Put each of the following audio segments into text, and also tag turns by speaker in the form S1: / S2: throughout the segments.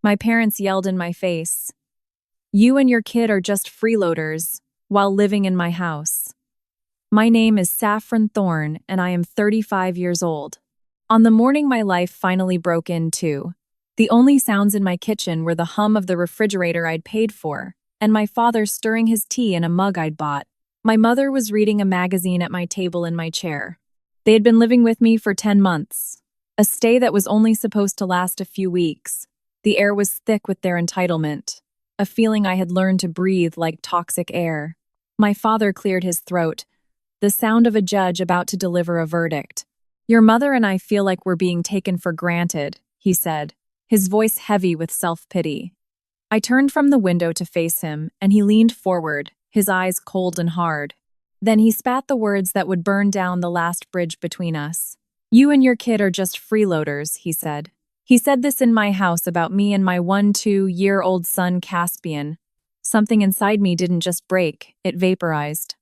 S1: My parents yelled in my face, "You and your kid are just freeloaders," while living in my house. My name is Saffron Thorne, and I am 35 years old. On the morning my life finally broke into, the only sounds in my kitchen were the hum of the refrigerator I'd paid for, and my father stirring his tea in a mug I'd bought. My mother was reading a magazine at my table in my chair. They had been living with me for 10 months, a stay that was only supposed to last a few weeks. The air was thick with their entitlement, a feeling I had learned to breathe like toxic air. My father cleared his throat, the sound of a judge about to deliver a verdict. "Your mother and I feel like we're being taken for granted," he said, his voice heavy with self-pity. I turned from the window to face him, and he leaned forward, his eyes cold and hard. Then he spat the words that would burn down the last bridge between us. "You and your kid are just freeloaders," he said. He said this in my house about me and my 1-2-year-old son Caspian. Something inside me didn't just break, it vaporized.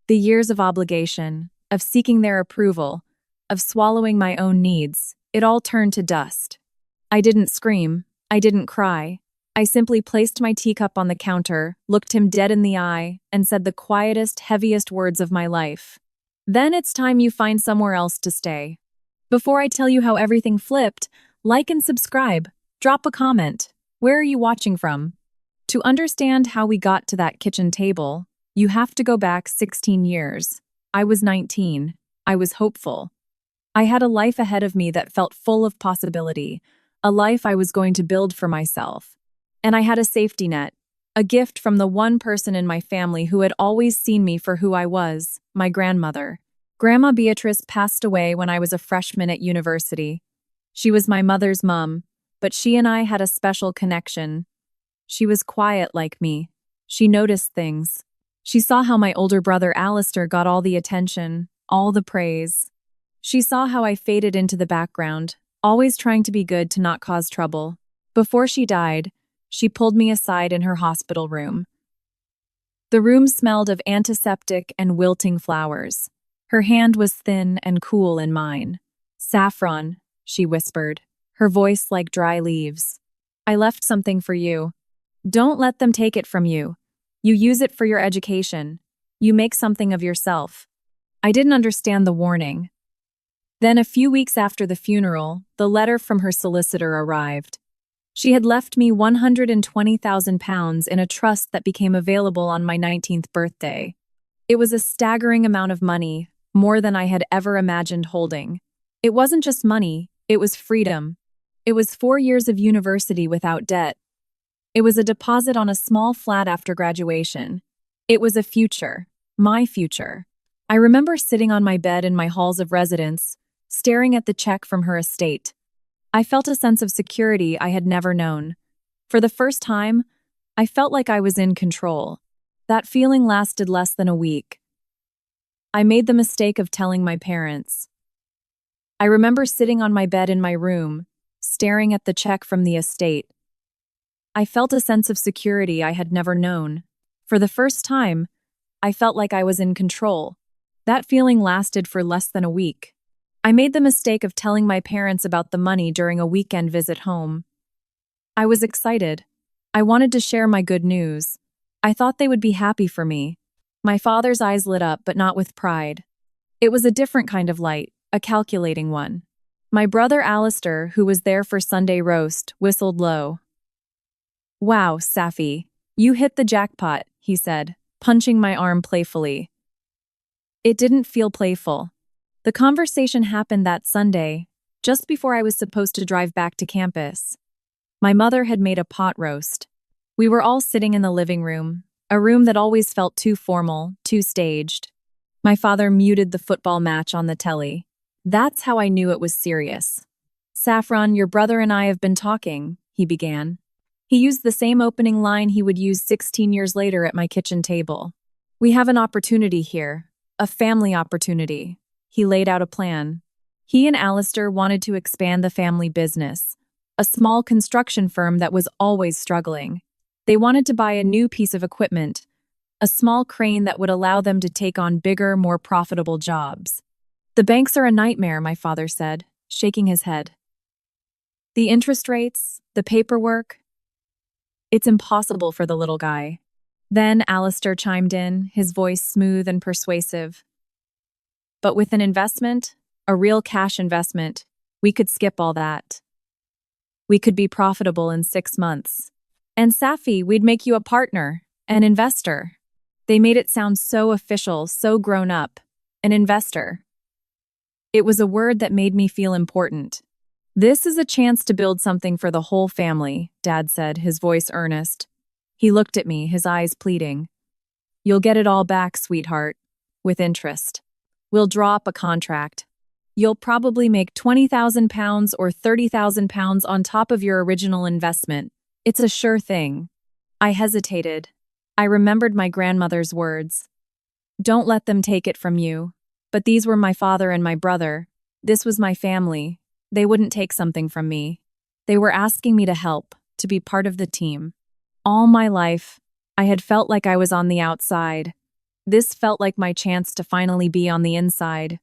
S1: The years of obligation, of seeking their approval, of swallowing my own needs, it all turned to dust. I didn't scream. I didn't cry. I simply placed my teacup on the counter, looked him dead in the eye, and said the quietest, heaviest words of my life. "Then it's time you find somewhere else to stay." Before I tell you how everything flipped, like and subscribe. Drop a comment. Where are you watching from? To understand how we got to that kitchen table, you have to go back 16 years. I was 19. I was hopeful. I had a life ahead of me that felt full of possibility, a life I was going to build for myself. And I had a safety net, a gift from the one person in my family who had always seen me for who I was, my grandmother. Grandma Beatrice passed away when I was a freshman at university. She was my mother's mom, but she and I had a special connection. She was quiet like me. She noticed things. She saw how my older brother Alistair got all the attention, all the praise. She saw how I faded into the background, always trying to be good to not cause trouble. Before she died, she pulled me aside in her hospital room. The room smelled of antiseptic and wilting flowers. Her hand was thin and cool in mine. "Saffron," she whispered, her voice like dry leaves. "I left something for you. Don't let them take it from you. You use it for your education. You make something of yourself." I didn't understand the warning. Then, a few weeks after the funeral, the letter from her solicitor arrived. She had left me £120,000 in a trust that became available on my 19th birthday. It was a staggering amount of money, more than I had ever imagined holding. It wasn't just money, it was freedom. It was 4 years of university without debt. It was a deposit on a small flat after graduation. It was a future, my future. I remember sitting on my bed in my halls of residence, staring at the check from her estate. I felt a sense of security I had never known. For the first time, I felt like I was in control. That feeling lasted less than a week. I made the mistake of telling my parents. I remember sitting on my bed in my room, staring at the check from the estate. I felt a sense of security I had never known. For the first time, I felt like I was in control. That feeling lasted for less than a week. I made the mistake of telling my parents about the money during a weekend visit home. I was excited. I wanted to share my good news. I thought they would be happy for me. My father's eyes lit up, but not with pride. It was a different kind of light, a calculating one. My brother Alistair, who was there for Sunday roast, whistled low. "Wow, Safi, you hit the jackpot," he said, punching my arm playfully. It didn't feel playful. The conversation happened that Sunday, just before I was supposed to drive back to campus. My mother had made a pot roast. We were all sitting in the living room, a room that always felt too formal, too staged. My father muted the football match on the telly. That's how I knew it was serious. "Saffron, your brother and I have been talking," he began. He used the same opening line he would use 16 years later at my kitchen table. "We have an opportunity here, a family opportunity." He laid out a plan. He and Alistair wanted to expand the family business, a small construction firm that was always struggling. They wanted to buy a new piece of equipment, a small crane that would allow them to take on bigger, more profitable jobs. "The banks are a nightmare," my father said, shaking his head. "The interest rates, the paperwork, It's impossible for the little guy. Then Alistair chimed in, his voice smooth and persuasive. But with an investment, a real cash investment, we could skip all that. We could be profitable in 6 months. And Safi, we'd make you a partner, an investor. They made it sound so official, so grown up. An investor. It was a word that made me feel important. This is a chance to build something for the whole family, Dad said, his voice earnest. He looked at me, his eyes pleading. You'll get it all back, sweetheart, with interest. We'll draw up a contract. You'll probably make £20,000 or £30,000 on top of your original investment. It's a sure thing. I hesitated. I remembered my grandmother's words. Don't let them take it from you. But these were my father and my brother. This was my family. They wouldn't take something from me. They were asking me to help, to be part of the team. All my life, I had felt like I was on the outside. This felt like my chance to finally be on the inside.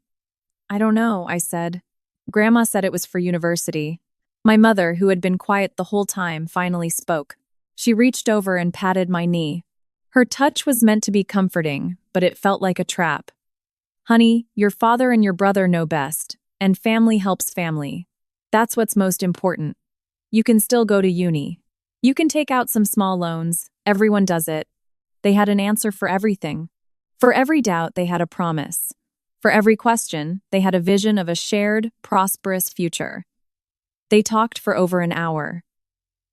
S1: I don't know, I said. Grandma said it was for university. My mother, who had been quiet the whole time, finally spoke. She reached over and patted my knee. Her touch was meant to be comforting, but it felt like a trap. Honey, your father and your brother know best, and family helps family. That's what's most important. You can still go to uni. You can take out some small loans. Everyone does it. They had an answer for everything. For every doubt, they had a promise. For every question, they had a vision of a shared, prosperous future. They talked for over an hour.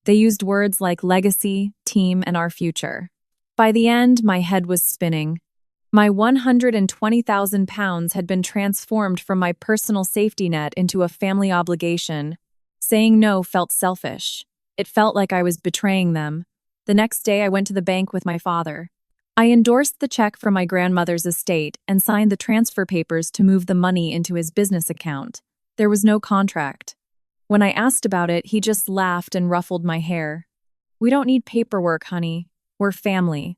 S1: They used words like legacy, team, and our future. By the end, my head was spinning. My £120,000 had been transformed from my personal safety net into a family obligation. Saying no felt selfish. It felt like I was betraying them. The next day, I went to the bank with my father. I endorsed the check for my grandmother's estate and signed the transfer papers to move the money into his business account. There was no contract. When I asked about it, he just laughed and ruffled my hair. We don't need paperwork, honey. We're family.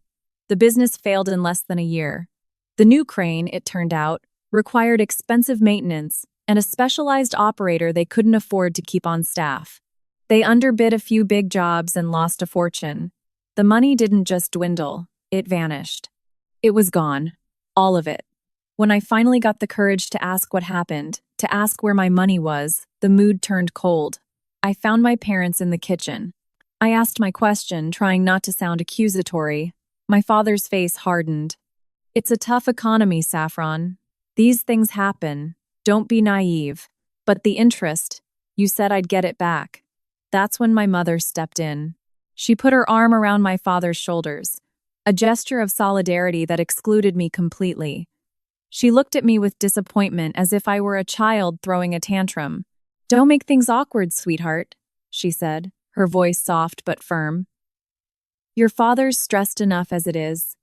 S1: The business failed in less than a year. The new crane, it turned out, required expensive maintenance and a specialized operator they couldn't afford to keep on staff. They underbid a few big jobs and lost a fortune. The money didn't just dwindle, it vanished. It was gone. All of it. When I finally got the courage to ask what happened, to ask where my money was, the mood turned cold. I found my parents in the kitchen. I asked my question, trying not to sound accusatory. My father's face hardened. It's a tough economy, Saffron. These things happen. Don't be naive. But the interest, you said I'd get it back. That's when my mother stepped in. She put her arm around my father's shoulders, a gesture of solidarity that excluded me completely. She looked at me with disappointment as if I were a child throwing a tantrum. Don't make things awkward, sweetheart, she said, her voice soft but firm. Your father's stressed enough as it is.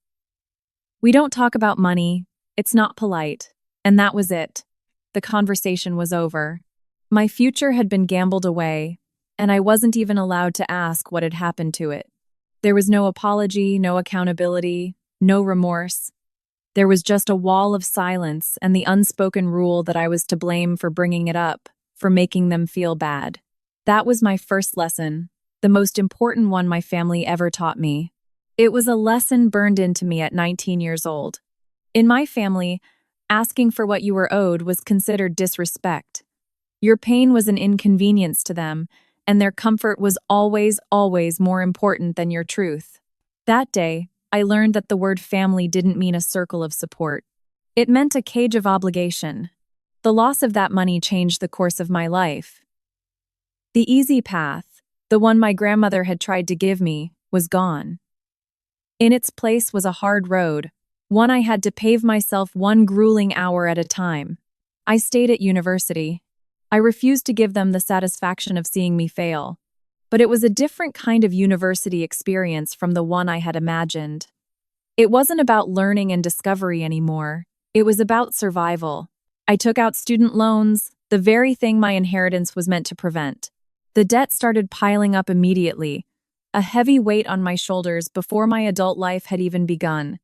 S1: We don't talk about money. It's not polite. And that was it. The conversation was over. My future had been gambled away, and I wasn't even allowed to ask what had happened to it. There was no apology, no accountability, no remorse. There was just a wall of silence and the unspoken rule that I was to blame for bringing it up, for making them feel bad. That was my first lesson, the most important one my family ever taught me. It was a lesson burned into me at 19 years old. In my family, asking for what you were owed was considered disrespect. Your pain was an inconvenience to them, and their comfort was always, always more important than your truth. That day, I learned that the word family didn't mean a circle of support. It meant a cage of obligation. The loss of that money changed the course of my life. The easy path, the one my grandmother had tried to give me, was gone. In its place was a hard road, one I had to pave myself one grueling hour at a time. I stayed at university. I refused to give them the satisfaction of seeing me fail. But it was a different kind of university experience from the one I had imagined. It wasn't about learning and discovery anymore. It was about survival. I took out student loans, the very thing my inheritance was meant to prevent. The debt started piling up immediately, a heavy weight on my shoulders before my adult life had even begun.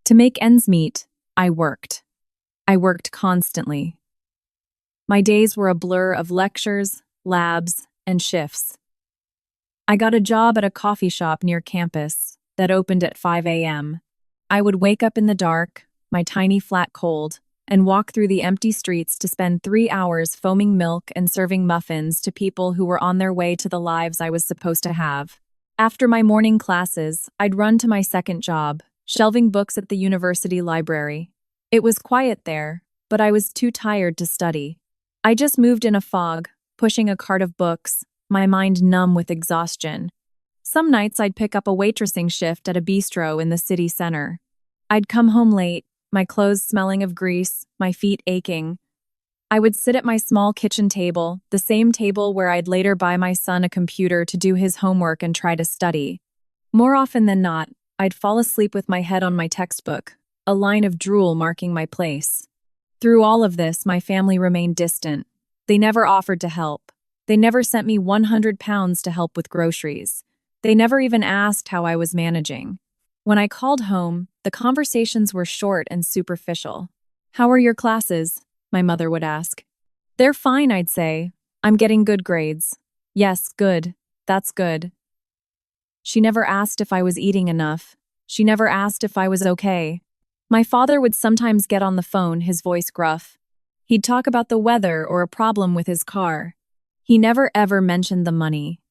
S1: To make ends meet, I worked. I worked constantly. My days were a blur of lectures, labs, and shifts. I got a job at a coffee shop near campus that opened at 5 a.m. I would wake up in the dark, my tiny flat cold, and walk through the empty streets to spend 3 hours foaming milk and serving muffins to people who were on their way to the lives I was supposed to have. After my morning classes, I'd run to my second job, shelving books at the university library. It was quiet there, but I was too tired to study. I just moved in a fog, pushing a cart of books, my mind numb with exhaustion. Some nights I'd pick up a waitressing shift at a bistro in the city center. I'd come home late, my clothes smelling of grease, my feet aching. I would sit at my small kitchen table, the same table where I'd later buy my son a computer to do his homework and try to study. More often than not, I'd fall asleep with my head on my textbook, a line of drool marking my place. Through all of this, my family remained distant. They never offered to help. They never sent me 100 pounds to help with groceries. They never even asked how I was managing. When I called home, the conversations were short and superficial. "How are your classes?" my mother would ask. "They're fine," I'd say. "I'm getting good grades." "Yes, good. That's good." She never asked if I was eating enough. She never asked if I was okay. My father would sometimes get on the phone, his voice gruff. He'd talk about the weather or a problem with his car. He never ever mentioned the money.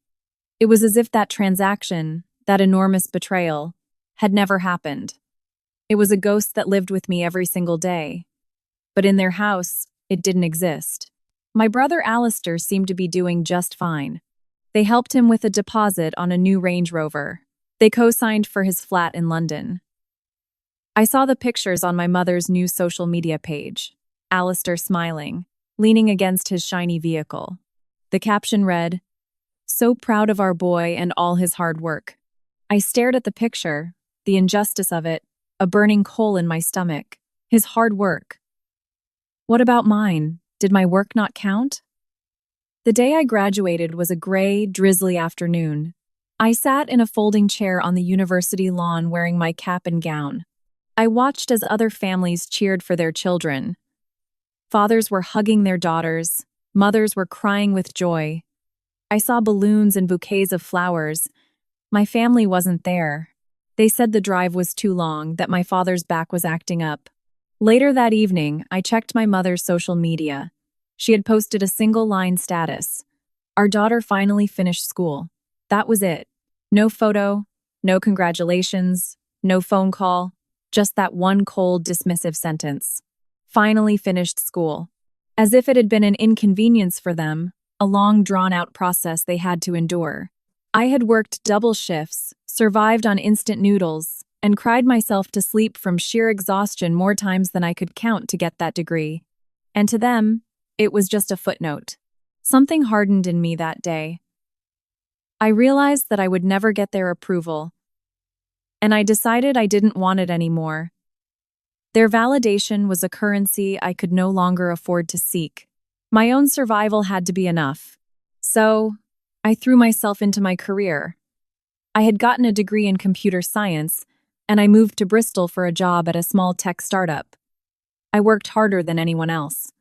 S1: It was as if that transaction, that enormous betrayal, had never happened. It was a ghost that lived with me every single day. But in their house, it didn't exist. My brother Alistair seemed to be doing just fine. They helped him with a deposit on a new Range Rover. They co-signed for his flat in London. I saw the pictures on my mother's new social media page. Alistair smiling, leaning against his shiny vehicle. The caption read, "So proud of our boy and all his hard work." I stared at the picture, the injustice of it, a burning coal in my stomach. His hard work. What about mine? Did my work not count? The day I graduated was a gray, drizzly afternoon. I sat in a folding chair on the university lawn wearing my cap and gown. I watched as other families cheered for their children. Fathers were hugging their daughters. Mothers were crying with joy. I saw balloons and bouquets of flowers. My family wasn't there. They said the drive was too long, that my father's back was acting up. Later that evening, I checked my mother's social media. She had posted a single-line status. "Our daughter finally finished school." That was it. No photo, no congratulations, no phone call, just that one cold, dismissive sentence. Finally finished school. As if it had been an inconvenience for them, a long, drawn-out process they had to endure. I had worked double shifts, survived on instant noodles, and cried myself to sleep from sheer exhaustion more times than I could count to get that degree. And to them, it was just a footnote. Something hardened in me that day. I realized that I would never get their approval, and I decided I didn't want it anymore. Their validation was a currency I could no longer afford to seek. My own survival had to be enough. So, I threw myself into my career. I had gotten a degree in computer science, and I moved to Bristol for a job at a small tech startup. I worked harder than anyone else.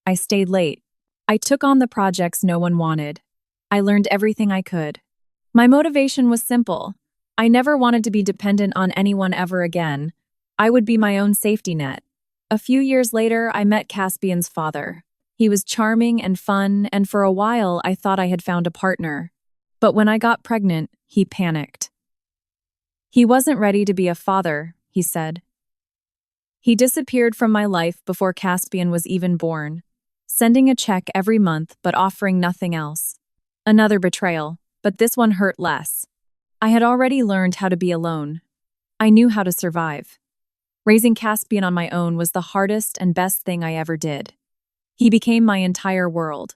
S1: I stayed late. I took on the projects no one wanted. I learned everything I could. My motivation was simple. I never wanted to be dependent on anyone ever again. I would be my own safety net. A few years later, I met Caspian's father. He was charming and fun, and for a while, I thought I had found a partner. But when I got pregnant, he panicked. He wasn't ready to be a father, he said. He disappeared from my life before Caspian was even born, sending a check every month but offering nothing else. Another betrayal, but this one hurt less. I had already learned how to be alone. I knew how to survive. Raising Caspian on my own was the hardest and best thing I ever did. He became my entire world.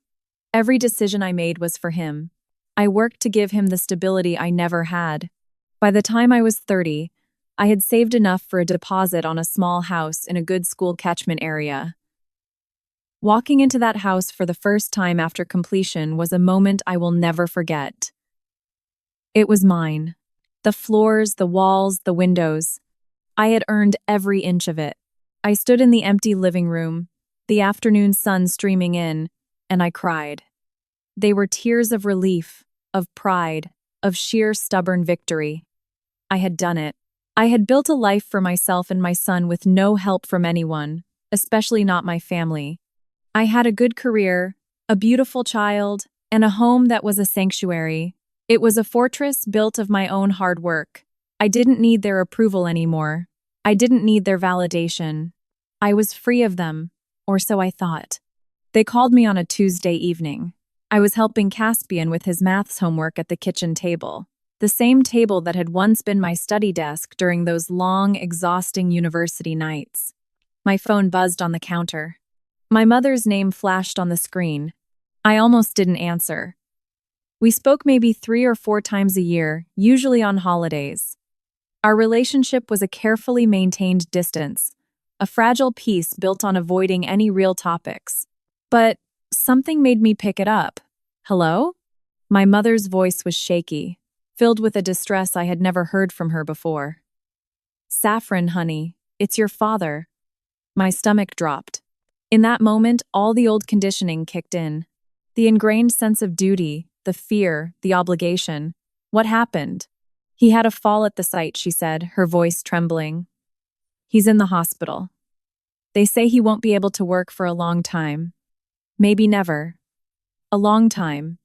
S1: Every decision I made was for him. I worked to give him the stability I never had. By the time I was 30, I had saved enough for a deposit on a small house in a good school catchment area. Walking into that house for the first time after completion was a moment I will never forget. It was mine. The floors, the walls, the windows. I had earned every inch of it. I stood in the empty living room, the afternoon sun streaming in, and I cried. They were tears of relief, of pride, of sheer stubborn victory. I had done it. I had built a life for myself and my son with no help from anyone, especially not my family. I had a good career, a beautiful child, and a home that was a sanctuary. It was a fortress built of my own hard work. I didn't need their approval anymore. I didn't need their validation. I was free of them, or so I thought. They called me on a Tuesday evening. I was helping Caspian with his maths homework at the kitchen table, the same table that had once been my study desk during those long, exhausting university nights. My phone buzzed on the counter. My mother's name flashed on the screen. I almost didn't answer. We spoke maybe 3 or 4 times a year, usually on holidays. Our relationship was a carefully maintained distance, a fragile peace built on avoiding any real topics. But something made me pick it up. Hello? My mother's voice was shaky, filled with a distress I had never heard from her before. Saffron, honey, it's your father. My stomach dropped. In that moment, all the old conditioning kicked in. The ingrained sense of duty, the fear, the obligation. What happened? He had a fall at the site, she said, her voice trembling. He's in the hospital. They say he won't be able to work for a long time. Maybe never. A long time.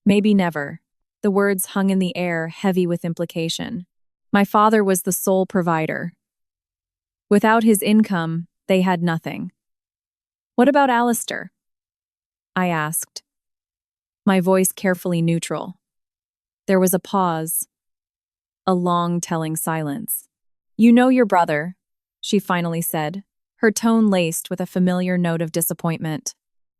S1: Maybe never. The words hung in the air, heavy with implication. My father was the sole provider. Without his income, they had nothing. What about Alistair? I asked, my voice carefully neutral. There was a pause, a long, telling silence. You know your brother, she finally said, her tone laced with a familiar note of disappointment.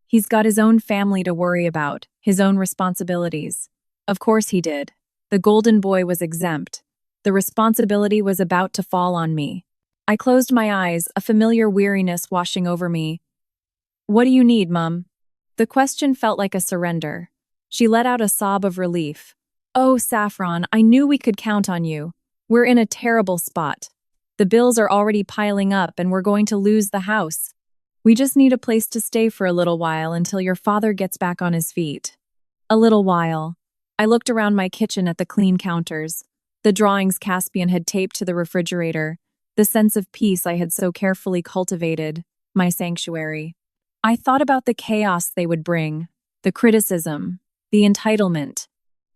S1: He's got his own family to worry about, his own responsibilities. Of course he did. The golden boy was exempt. The responsibility was about to fall on me. I closed my eyes, a familiar weariness washing over me. What do you need, Mum? The question felt like a surrender. She let out a sob of relief. Oh, Saffron, I knew we could count on you. We're in a terrible spot. The bills are already piling up and we're going to lose the house. We just need a place to stay for a little while until your father gets back on his feet. A little while. I looked around my kitchen at the clean counters, the drawings Caspian had taped to the refrigerator, the sense of peace I had so carefully cultivated, my sanctuary. I thought about the chaos they would bring, the criticism, the entitlement.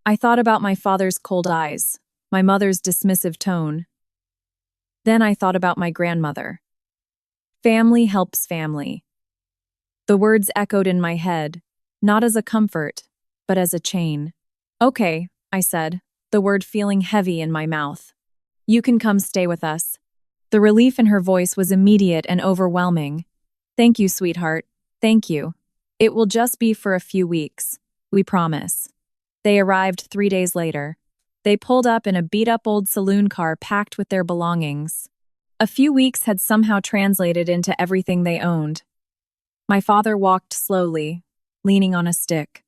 S1: I thought about my father's cold eyes, my mother's dismissive tone. Then I thought about my grandmother. Family helps family. The words echoed in my head, not as a comfort, but as a chain. Okay, I said, the word feeling heavy in my mouth. You can come stay with us. The relief in her voice was immediate and overwhelming. Thank you, sweetheart. Thank you. It will just be for a few weeks. We promise. They arrived 3 days later. They pulled up in a beat-up old saloon car packed with their belongings. A few weeks had somehow translated into everything they owned. My father walked slowly, leaning on a stick.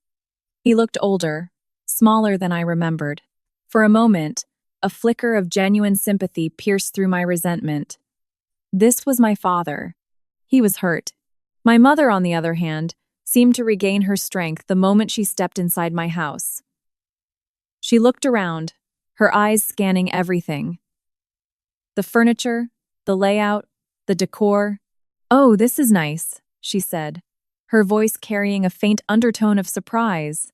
S1: He looked older, smaller than I remembered. For a moment, a flicker of genuine sympathy pierced through my resentment. This was my father. He was hurt. My mother, on the other hand, seemed to regain her strength the moment she stepped inside my house. She looked around, her eyes scanning everything. The furniture, the layout, the decor. Oh, this is nice, she said, her voice carrying a faint undertone of surprise,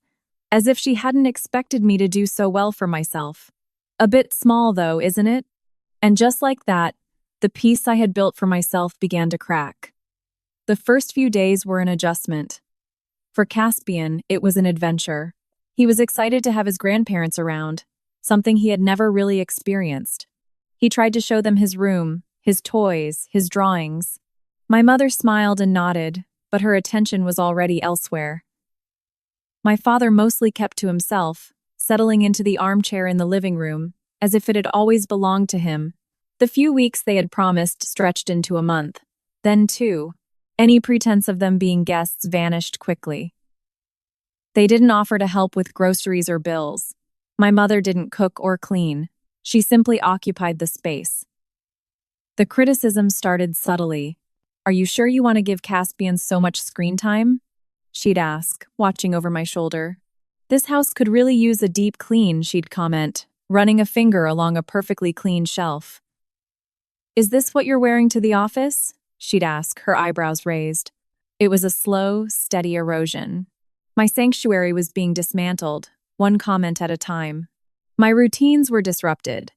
S1: as if she hadn't expected me to do so well for myself. A bit small, though, isn't it? And just like that, the peace I had built for myself began to crack. The first few days were an adjustment. For Caspian, it was an adventure. He was excited to have his grandparents around, something he had never really experienced. He tried to show them his room, his toys, his drawings. My mother smiled and nodded, but her attention was already elsewhere. My father mostly kept to himself, settling into the armchair in the living room, as if it had always belonged to him. The few weeks they had promised stretched into a month. Then 2. Any pretense of them being guests vanished quickly. They didn't offer to help with groceries or bills. My mother didn't cook or clean. She simply occupied the space. The criticism started subtly. Are you sure you want to give Caspian so much screen time? She'd ask, watching over my shoulder. "This house could really use a deep clean," she'd comment, running a finger along a perfectly clean shelf. "Is this what you're wearing to the office?" she'd ask, her eyebrows raised. It was a slow, steady erosion. My sanctuary was being dismantled, one comment at a time. My routines were disrupted.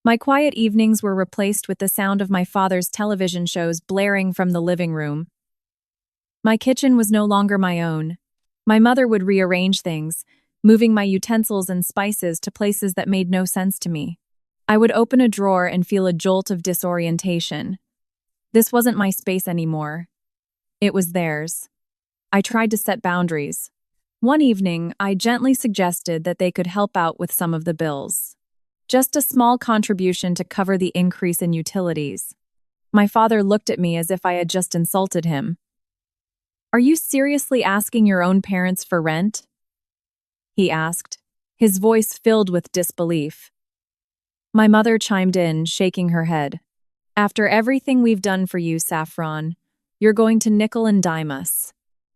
S1: My quiet evenings were replaced with the sound of my father's television shows blaring from the living room. My kitchen was no longer my own. My mother would rearrange things, moving my utensils and spices to places that made no sense to me. I would open a drawer and feel a jolt of disorientation. This wasn't my space anymore. It was theirs. I tried to set boundaries. One evening, I gently suggested that they could help out with some of the bills. Just a small contribution to cover the increase in utilities. My father looked at me as if I had just insulted him. "Are you seriously asking your own parents for rent?" he asked, his voice filled with disbelief. My mother chimed in, shaking her head. "After everything we've done for you, Saffron, you're going to nickel and dime us."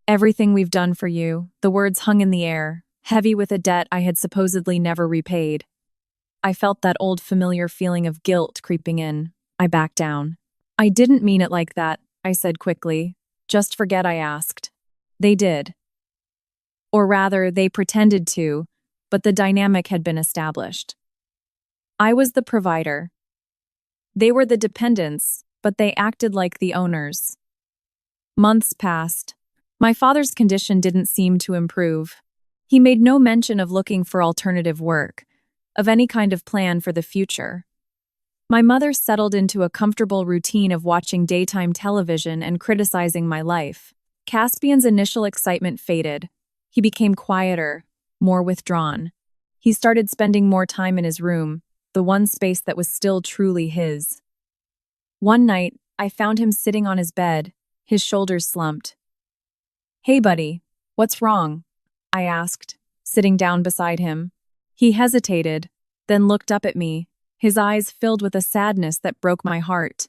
S1: Everything we've done for you, the words hung in the air, heavy with a debt I had supposedly never repaid. I felt that old familiar feeling of guilt creeping in. I backed down. "I didn't mean it like that," I said quickly. "Just forget I asked." They did. Or rather, they pretended to, but the dynamic had been established. I was the provider. They were the dependents, but they acted like the owners. Months passed. My father's condition didn't seem to improve. He made no mention of looking for alternative work, of any kind of plan for the future. My mother settled into a comfortable routine of watching daytime television and criticizing my life. Caspian's initial excitement faded. He became quieter, more withdrawn. He started spending more time in his room, the one space that was still truly his. One night, I found him sitting on his bed, his shoulders slumped. "Hey, buddy, what's wrong?" I asked, sitting down beside him. He hesitated, then looked up at me, his eyes filled with a sadness that broke my heart.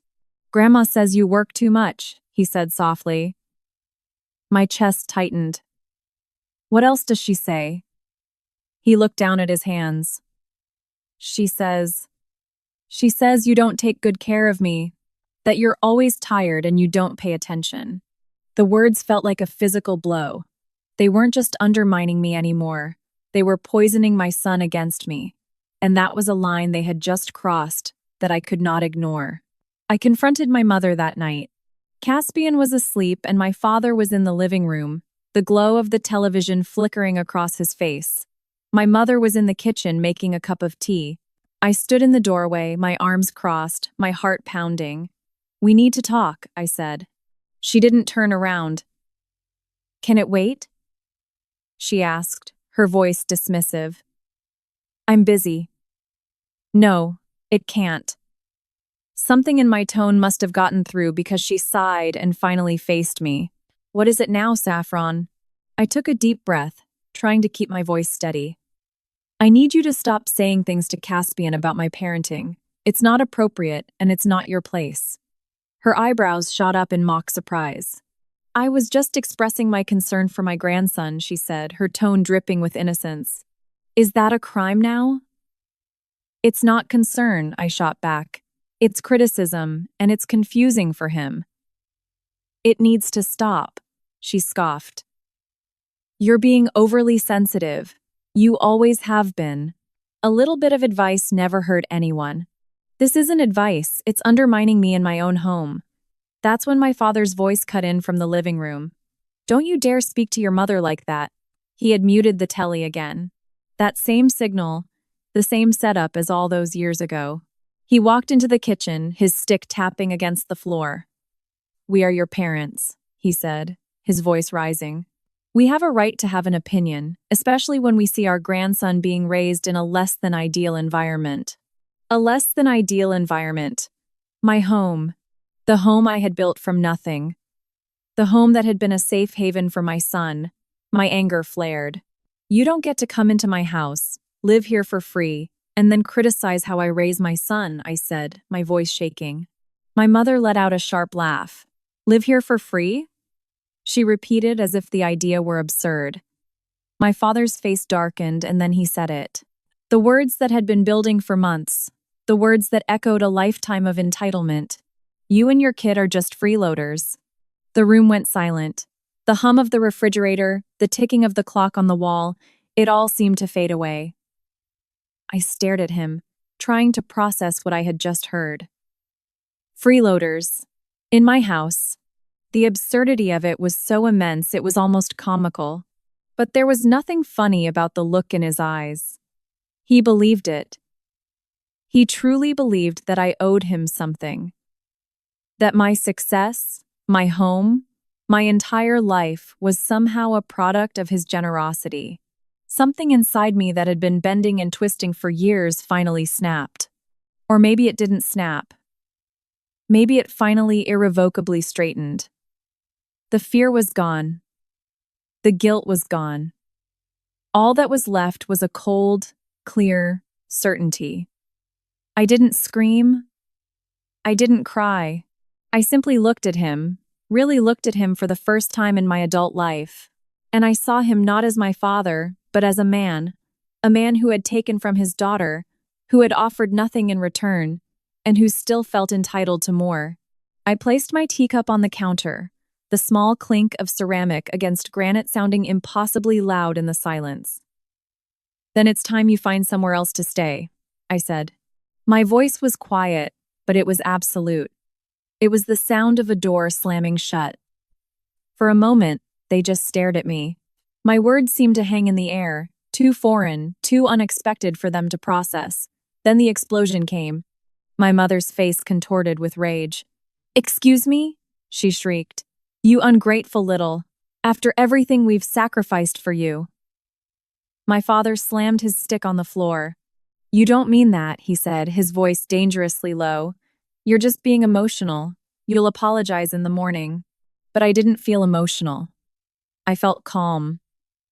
S1: "Grandma says you work too much," he said softly. My chest tightened. "What else does she say?" He looked down at his hands. She says you don't take good care of me, that you're always tired and you don't pay attention." The words felt like a physical blow. They weren't just undermining me anymore. They were poisoning my son against me. And that was a line they had just crossed that I could not ignore. I confronted my mother that night. Caspian was asleep and my father was in the living room, the glow of the television flickering across his face. My mother was in the kitchen making a cup of tea. I stood in the doorway, my arms crossed, my heart pounding. "We need to talk," I said. She didn't turn around. "Can it wait?" she asked, her voice dismissive. "I'm busy." "No, it can't." Something in my tone must have gotten through because she sighed and finally faced me. "What is it now, Saffron?" I took a deep breath, trying to keep my voice steady. "I need you to stop saying things to Caspian about my parenting. It's not appropriate, and it's not your place." Her eyebrows shot up in mock surprise. "I was just expressing my concern for my grandson," she said, her tone dripping with innocence. "Is that a crime now?" "It's not concern," I shot back. "It's criticism, and it's confusing for him." "It needs to stop," she scoffed. "You're being overly sensitive. You always have been. A little bit of advice never hurt anyone." "This isn't advice, it's undermining me in my own home." That's when my father's voice cut in from the living room. "Don't you dare speak to your mother like that." He had muted the telly again. That same signal, the same setup as all those years ago. He walked into the kitchen, his stick tapping against the floor. "We are your parents," he said, his voice rising. "We have a right to have an opinion, especially when we see our grandson being raised in a less than ideal environment." A less than ideal environment. My home. The home I had built from nothing. The home that had been a safe haven for my son. My anger flared. "You don't get to come into my house, live here for free, and then criticize how I raise my son," I said, my voice shaking. My mother let out a sharp laugh. "Live here for free?" she repeated as if the idea were absurd. My father's face darkened, and then he said it. The words that had been building for months. The words that echoed a lifetime of entitlement. You and your kid are just freeloaders. The room went silent. The hum of the refrigerator, the ticking of the clock on the wall, it all seemed to fade away. I stared at him, trying to process what I had just heard. Freeloaders. In my house. The absurdity of it was so immense it was almost comical. But there was nothing funny about the look in his eyes. He believed it. He truly believed that I owed him something. That my success, my home, my entire life was somehow a product of his generosity. Something inside me that had been bending and twisting for years finally snapped. Or maybe it didn't snap. Maybe it finally irrevocably straightened. The fear was gone. The guilt was gone. All that was left was a cold, clear certainty. I didn't scream. I didn't cry. I simply looked at him, really looked at him for the first time in my adult life. And I saw him not as my father, but as a man who had taken from his daughter, who had offered nothing in return, and who still felt entitled to more. I placed my teacup on the counter, the small clink of ceramic against granite sounding impossibly loud in the silence. Then it's time you find somewhere else to stay, I said. My voice was quiet, but it was absolute. It was the sound of a door slamming shut. For a moment, they just stared at me. My words seemed to hang in the air, too foreign, too unexpected for them to process. Then the explosion came. My mother's face contorted with rage. "Excuse me?" she shrieked. "You ungrateful little. After everything we've sacrificed for you." My father slammed his stick on the floor. "You don't mean that," he said, his voice dangerously low. "You're just being emotional. You'll apologize in the morning." But I didn't feel emotional. I felt calm.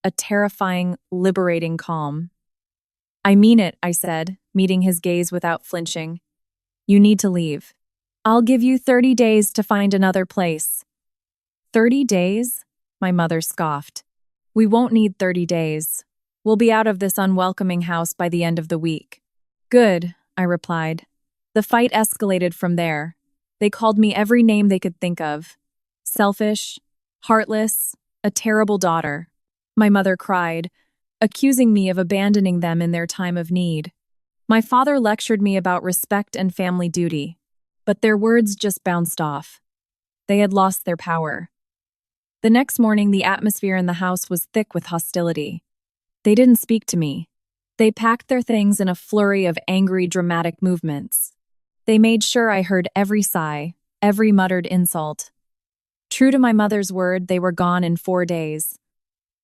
S1: A terrifying, liberating calm. "I mean it," I said, meeting his gaze without flinching. "You need to leave. I'll give you 30 days to find another place." 30 days? My mother scoffed. "We won't need 30 days. We'll be out of this unwelcoming house by the end of the week." "Good," I replied. The fight escalated from there. They called me every name they could think of. Selfish, heartless, a terrible daughter. My mother cried, accusing me of abandoning them in their time of need. My father lectured me about respect and family duty, but their words just bounced off. They had lost their power. The next morning, the atmosphere in the house was thick with hostility. They didn't speak to me. They packed their things in a flurry of angry, dramatic movements. They made sure I heard every sigh, every muttered insult. True to my mother's word, they were gone in 4 days.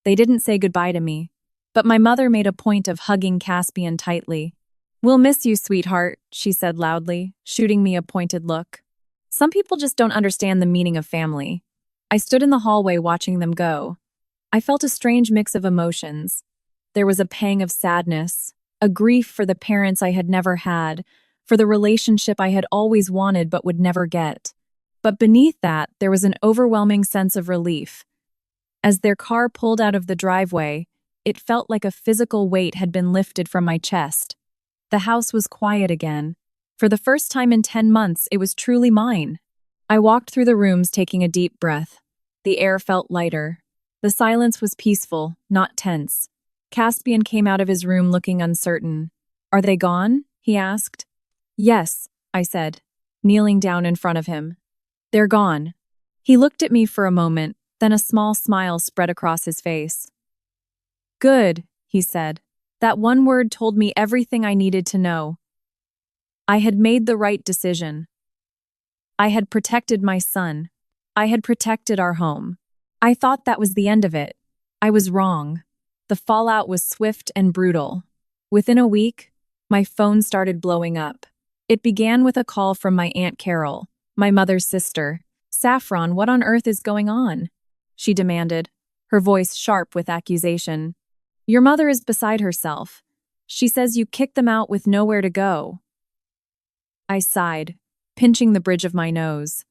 S1: They didn't say goodbye to me, but my mother made a point of hugging Caspian tightly. "We'll miss you, sweetheart," she said loudly, shooting me a pointed look. Some people just don't understand the meaning of family. I stood in the hallway watching them go. I felt a strange mix of emotions. There was a pang of sadness, a grief for the parents I had never had, for the relationship I had always wanted but would never get. But beneath that, there was an overwhelming sense of relief. As their car pulled out of the driveway, it felt like a physical weight had been lifted from my chest. The house was quiet again. For the first time in 10 months, it was truly mine. I walked through the rooms taking a deep breath. The air felt lighter. The silence was peaceful, not tense. Caspian came out of his room looking uncertain. "Are they gone?" he asked. "Yes," I said, kneeling down in front of him. "They're gone." He looked at me for a moment, then a small smile spread across his face. "Good," he said. That one word told me everything I needed to know. I had made the right decision. I had protected my son. I had protected our home. I thought that was the end of it. I was wrong. The fallout was swift and brutal. Within a week, my phone started blowing up. It began with a call from my Aunt Carol, my mother's sister. "Saffron, what on earth is going on?" she demanded, her voice sharp with accusation. "Your mother is beside herself. She says you kicked them out with nowhere to go." I sighed, pinching the bridge of my nose.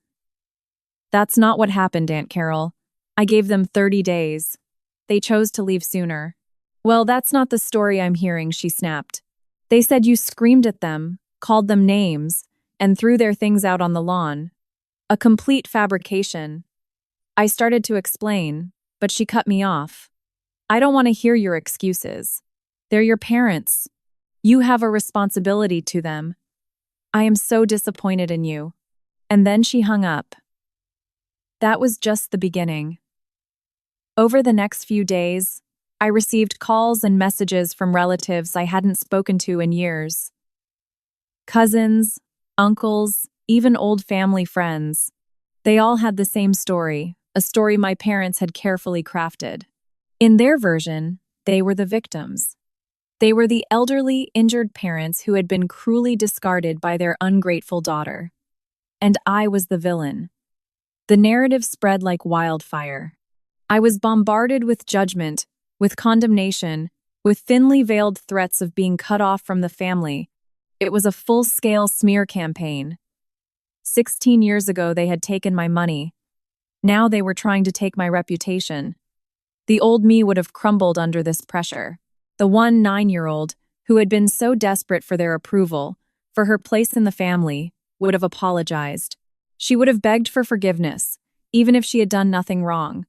S1: "That's not what happened, Aunt Carol. I gave them 30 days. They chose to leave sooner. Well, that's not the story I'm hearing, she snapped. They said you screamed at them, called them names, and threw their things out on the lawn. A complete fabrication. I started to explain, but she cut me off. I don't want to hear your excuses. They're your parents. You have a responsibility to them. I am so disappointed in you. And then she hung up. That was just the beginning. Over the next few days, I received calls and messages from relatives I hadn't spoken to in years. Cousins, uncles, even old family friends. They all had the same story, a story my parents had carefully crafted. In their version, they were the victims. They were the elderly, injured parents who had been cruelly discarded by their ungrateful daughter. And I was the villain. The narrative spread like wildfire. I was bombarded with judgment, with condemnation, with thinly veiled threats of being cut off from the family. It was a full-scale smear campaign. 16 years ago, they had taken my money. Now they were trying to take my reputation. The old me would have crumbled under this pressure. The 9-year-old, who had been so desperate for their approval, for her place in the family, would have apologized. She would have begged for forgiveness, even if she had done nothing wrong.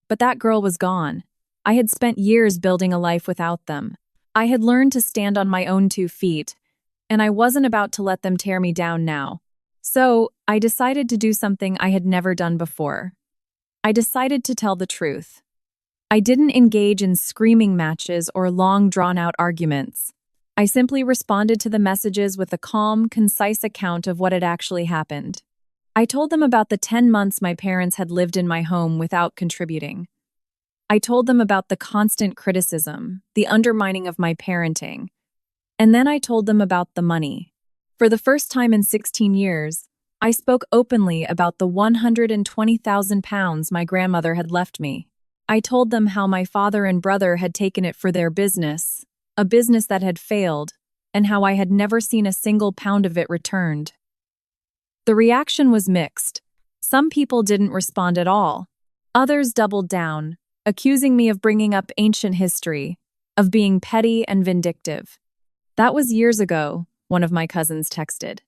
S1: But that girl was gone. I had spent years building a life without them. I had learned to stand on my own 2 feet, and I wasn't about to let them tear me down now. So, I decided to do something I had never done before. I decided to tell the truth. I didn't engage in screaming matches or long, drawn-out arguments. I simply responded to the messages with a calm, concise account of what had actually happened. I told them about the 10 months my parents had lived in my home without contributing. I told them about the constant criticism, the undermining of my parenting. And then I told them about the money. For the first time in 16 years, I spoke openly about the £120,000 my grandmother had left me. I told them how my father and brother had taken it for their business, a business that had failed, and how I had never seen a single pound of it returned. The reaction was mixed. Some people didn't respond at all. Others doubled down, accusing me of bringing up ancient history, of being petty and vindictive. That was years ago, one of my cousins texted.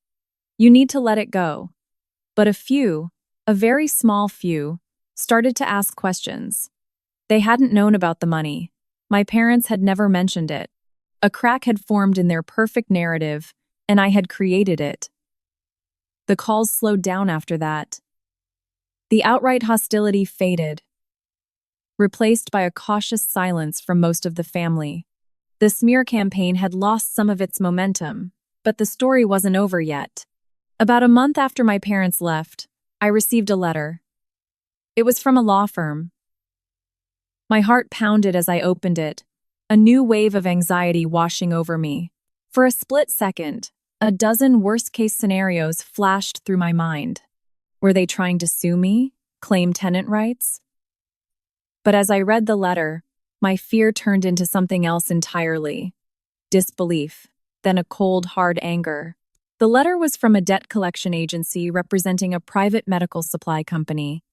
S1: You need to let it go. But a few, a very small few, started to ask questions. They hadn't known about the money. My parents had never mentioned it. A crack had formed in their perfect narrative, and I had created it. The calls slowed down after that. The outright hostility faded, replaced by a cautious silence from most of the family. The smear campaign had lost some of its momentum, but the story wasn't over yet. About a month after my parents left, I received a letter. It was from a law firm. My heart pounded as I opened it, a new wave of anxiety washing over me. For a split second, a dozen worst-case scenarios flashed through my mind. Were they trying to sue me, claim tenant rights? But as I read the letter, my fear turned into something else entirely. Disbelief, then a cold, hard anger. The letter was from a debt collection agency representing a private medical supply company.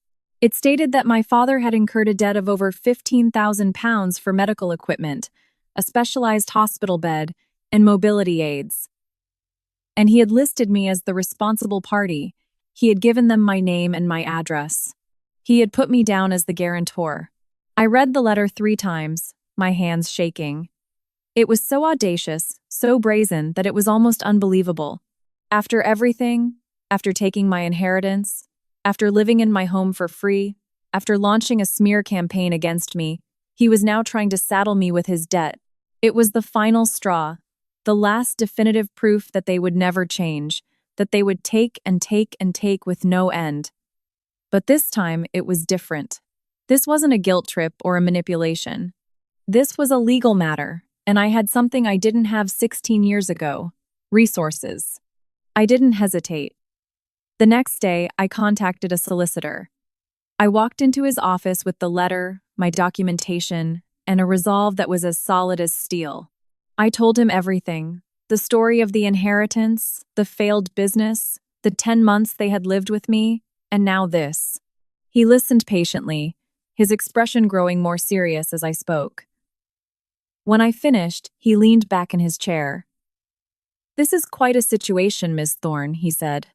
S1: It stated that my father had incurred a debt of over £15,000 for medical equipment, a specialized hospital bed, and mobility aids. And he had listed me as the responsible party. He had given them my name and my address. He had put me down as the guarantor. I read the letter 3 times, my hands shaking. It was so audacious, so brazen, that it was almost unbelievable. After everything, after taking my inheritance, after living in my home for free, after launching a smear campaign against me, he was now trying to saddle me with his debt. It was the final straw, the last definitive proof that they would never change, that they would take and take and take with no end. But this time, it was different. This wasn't a guilt trip or a manipulation. This was a legal matter, and I had something I didn't have 16 years ago: resources. I didn't hesitate. The next day, I contacted a solicitor. I walked into his office with the letter, my documentation, and a resolve that was as solid as steel. I told him everything: the story of the inheritance, the failed business, the 10 months they had lived with me, and now this. He listened patiently, his expression growing more serious as I spoke. When I finished, he leaned back in his chair. "This is quite a situation, Miss Thorne," he said.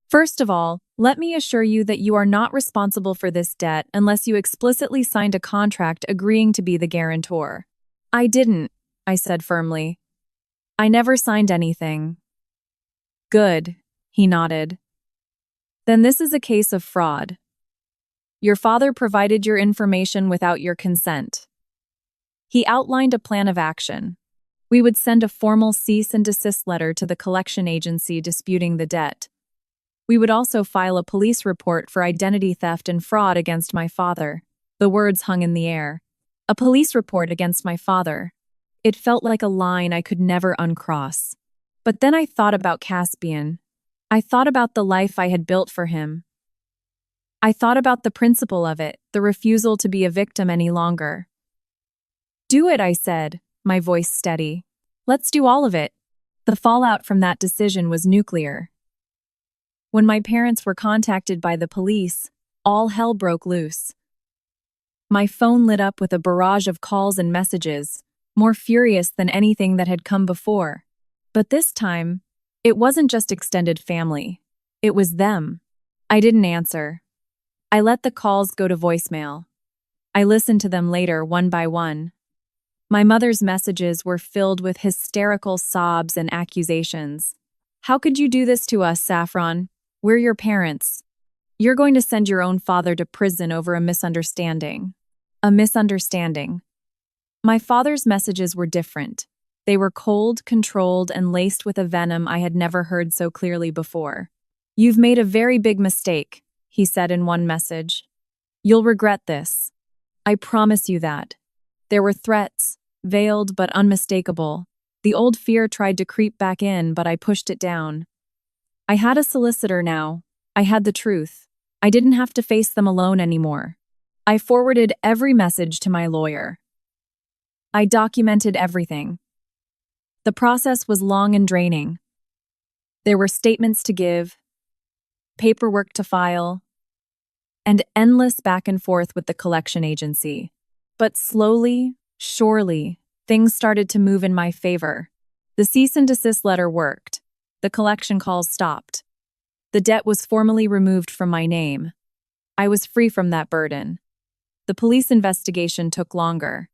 S1: "First of all, let me assure you that you are not responsible for this debt unless you explicitly signed a contract agreeing to be the guarantor." "I didn't," I said firmly. "I never signed anything." "Good," he nodded. "Then this is a case of fraud. Your father provided your information without your consent." He outlined a plan of action. We would send a formal cease and desist letter to the collection agency disputing the debt. We would also file a police report for identity theft and fraud against my father. The words hung in the air. A police report against my father. It felt like a line I could never uncross. But then I thought about Caspian. I thought about the life I had built for him. I thought about the principle of it, the refusal to be a victim any longer. "Do it," I said, my voice steady. "Let's do all of it." The fallout from that decision was nuclear. When my parents were contacted by the police, all hell broke loose. My phone lit up with a barrage of calls and messages, more furious than anything that had come before. But this time, it wasn't just extended family. It was them. I didn't answer. I let the calls go to voicemail. I listened to them later, one by one. My mother's messages were filled with hysterical sobs and accusations. "How could you do this to us, Saffron? We're your parents. You're going to send your own father to prison over a misunderstanding." A misunderstanding. My father's messages were different. They were cold, controlled, and laced with a venom I had never heard so clearly before. "You've made a very big mistake," he said in one message. "You'll regret this. I promise you that." There were threats, veiled but unmistakable. The old fear tried to creep back in, but I pushed it down. I had a solicitor now. I had the truth. I didn't have to face them alone anymore. I forwarded every message to my lawyer. I documented everything. The process was long and draining. There were statements to give, paperwork to file, and endless back and forth with the collection agency. But slowly, surely, things started to move in my favor. The cease and desist letter worked. The collection calls stopped. The debt was formally removed from my name. I was free from that burden. The police investigation took longer.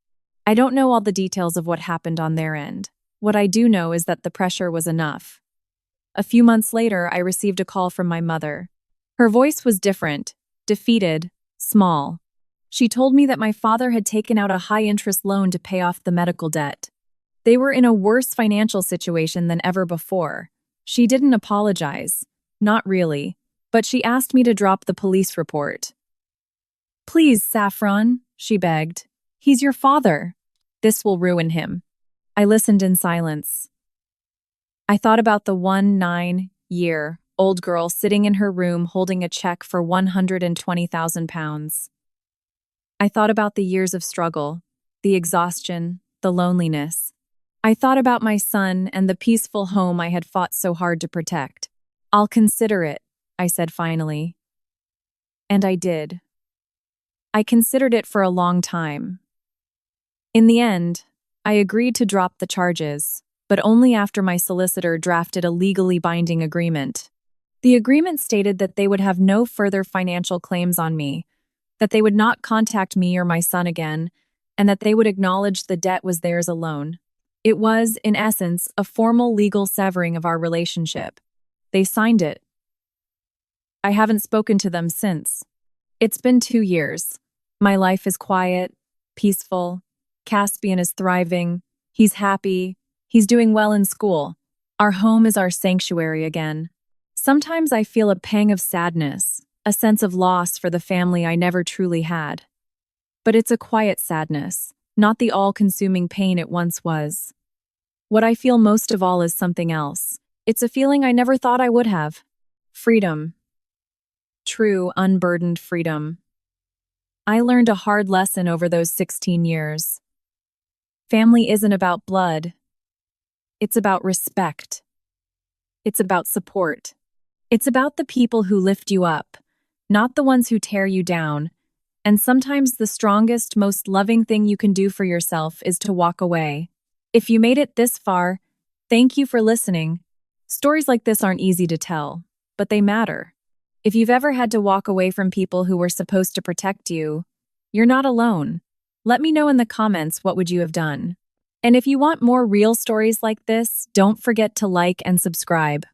S1: I don't know all the details of what happened on their end. What I do know is that the pressure was enough. A few months later, I received a call from my mother. Her voice was different, defeated, small. She told me that my father had taken out a high-interest loan to pay off the medical debt. They were in a worse financial situation than ever before. She didn't apologize. Not really. But she asked me to drop the police report. "Please, Saffron," she begged. "He's your father. This will ruin him." I listened in silence. I thought about the 19-year-old girl sitting in her room holding a check for £120,000. I thought about the years of struggle, the exhaustion, the loneliness. I thought about my son and the peaceful home I had fought so hard to protect. "I'll consider it," I said finally. And I did. I considered it for a long time. In the end, I agreed to drop the charges, but only after my solicitor drafted a legally binding agreement. The agreement stated that they would have no further financial claims on me, that they would not contact me or my son again, and that they would acknowledge the debt was theirs alone. It was, in essence, a formal legal severing of our relationship. They signed it. I haven't spoken to them since. It's been 2 years. My life is quiet, peaceful. Caspian is thriving. He's happy. He's doing well in school. Our home is our sanctuary again. Sometimes I feel a pang of sadness, a sense of loss for the family I never truly had. But it's a quiet sadness, not the all-consuming pain it once was. What I feel most of all is something else. It's a feeling I never thought I would have. Freedom. True, unburdened freedom. I learned a hard lesson over those 16 years. Family isn't about blood. It's about respect. It's about support. It's about the people who lift you up, not the ones who tear you down. And sometimes the strongest, most loving thing you can do for yourself is to walk away. If you made it this far, thank you for listening. Stories like this aren't easy to tell, but they matter. If you've ever had to walk away from people who were supposed to protect you, you're not alone. Let me know in the comments what would you have done. And if you want more real stories like this, don't forget to like and subscribe.